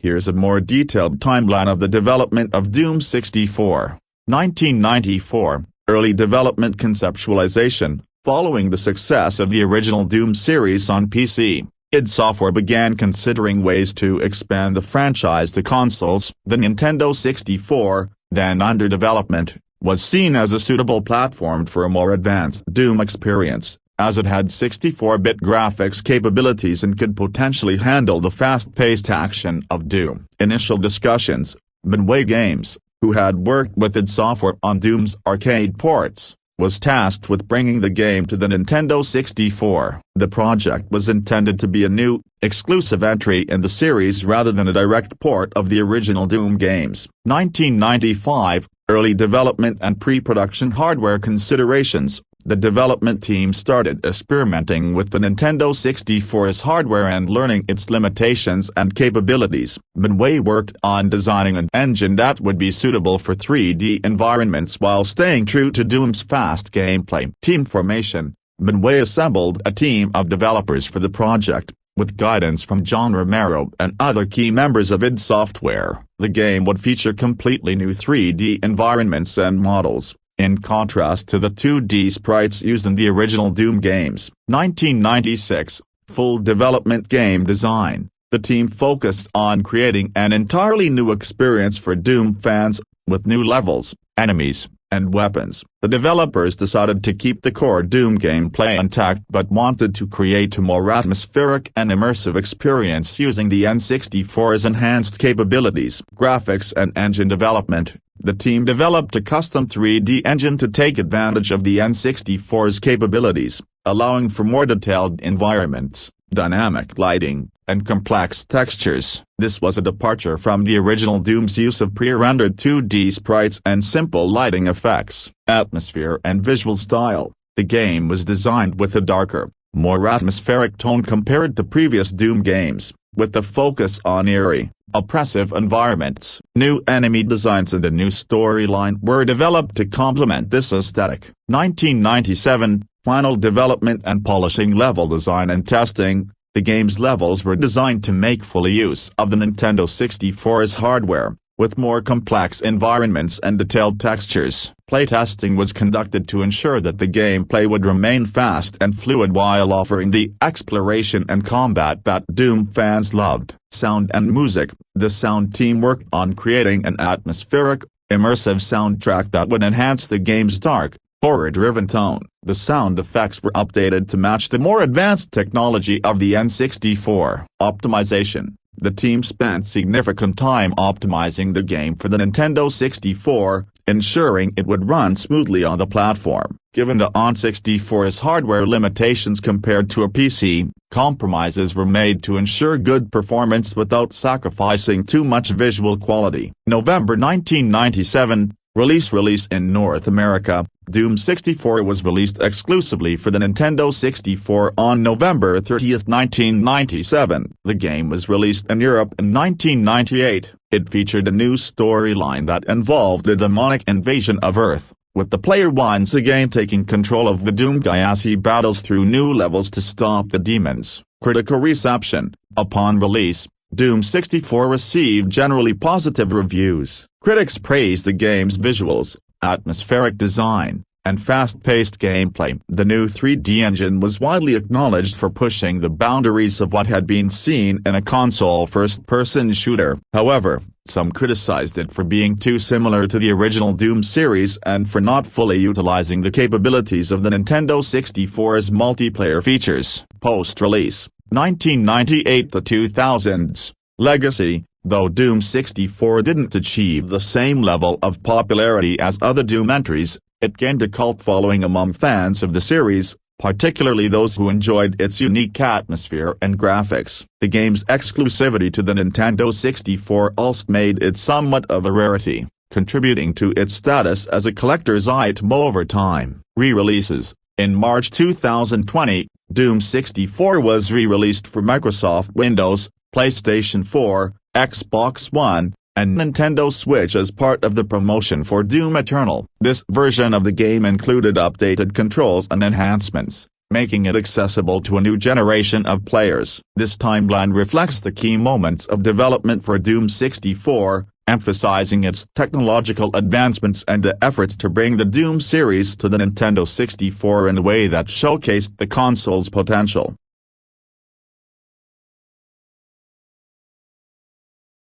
Here's a more detailed timeline of the development of Doom 64. 1994, early development conceptualization. Following the success of the original Doom series on PC, id Software began considering ways to expand the franchise to consoles. The Nintendo 64, then under development, was seen as a suitable platform for a more advanced Doom experience, as it had 64-bit graphics capabilities and could potentially handle the fast-paced action of Doom. Initial discussions. Midway Games, who had worked with id Software on Doom's arcade ports, was tasked with bringing the game to the Nintendo 64. The project was intended to be a new, exclusive entry in the series rather than a direct port of the original Doom games. 1995, early development and pre-production hardware considerations. The development team started experimenting with the Nintendo 64's hardware and learning its limitations and capabilities. Midway worked on designing an engine that would be suitable for 3D environments while staying true to Doom's fast gameplay. Team formation. Midway assembled a team of developers for the project, with guidance from John Romero and other key members of id Software. The game would feature completely new 3D environments and models, in contrast to the 2D sprites used in the original Doom games. 1996, full development game design. The team focused on creating an entirely new experience for Doom fans, with new levels, enemies, and weapons. The developers decided to keep the core Doom gameplay intact but wanted to create a more atmospheric and immersive experience using the N64's enhanced capabilities. Graphics and engine development. The team developed a custom 3D engine to take advantage of the N64's capabilities, allowing for more detailed environments, dynamic lighting, and complex textures. This was a departure from the original Doom's use of pre-rendered 2D sprites and simple lighting effects. Atmosphere and visual style. The game was designed with a darker, more atmospheric tone compared to previous Doom games, with the focus on eerie, oppressive environments. New enemy designs and a new storyline were developed to complement this aesthetic. 1997, final development and polishing. Level design and testing. The game's levels were designed to make full use of the Nintendo 64's hardware, with more complex environments and detailed textures. Playtesting was conducted to ensure that the gameplay would remain fast and fluid while offering the exploration and combat that Doom fans loved. Sound and music. The sound team worked on creating an atmospheric, immersive soundtrack that would enhance the game's dark, horror-driven tone. The sound effects were updated to match the more advanced technology of the N64. Optimization. The team spent significant time optimizing the game for the Nintendo 64, ensuring it would run smoothly on the platform. Given the N64's hardware limitations compared to a PC, compromises were made to ensure good performance without sacrificing too much visual quality. November 1997, Release in North America. Doom 64 was released exclusively for the Nintendo 64 on November 30, 1997. The game was released in Europe in 1998. It featured a new storyline that involved a demonic invasion of Earth, with the player once again taking control of the Doom guy as he battles through new levels to stop the demons. Critical reception. Upon release, Doom 64 received generally positive reviews. Critics praised the game's visuals, atmospheric design, and fast-paced gameplay. The new 3D engine was widely acknowledged for pushing the boundaries of what had been seen in a console first-person shooter. However, some criticized it for being too similar to the original Doom series and for not fully utilizing the capabilities of the Nintendo 64's multiplayer features. Post-release, 1998 to 2000s. Legacy. Though Doom 64 didn't achieve the same level of popularity as other Doom entries, it gained a cult following among fans of the series, particularly those who enjoyed its unique atmosphere and graphics. The game's exclusivity to the Nintendo 64 also made it somewhat of a rarity, contributing to its status as a collector's item over time. Re-releases. In March 2020, Doom 64 was re-released for Microsoft Windows, PlayStation 4, Xbox One, and Nintendo Switch as part of the promotion for Doom Eternal. This version of the game included updated controls and enhancements, making it accessible to a new generation of players. This timeline reflects the key moments of development for Doom 64, emphasizing its technological advancements and the efforts to bring the Doom series to the Nintendo 64 in a way that showcased the console's potential.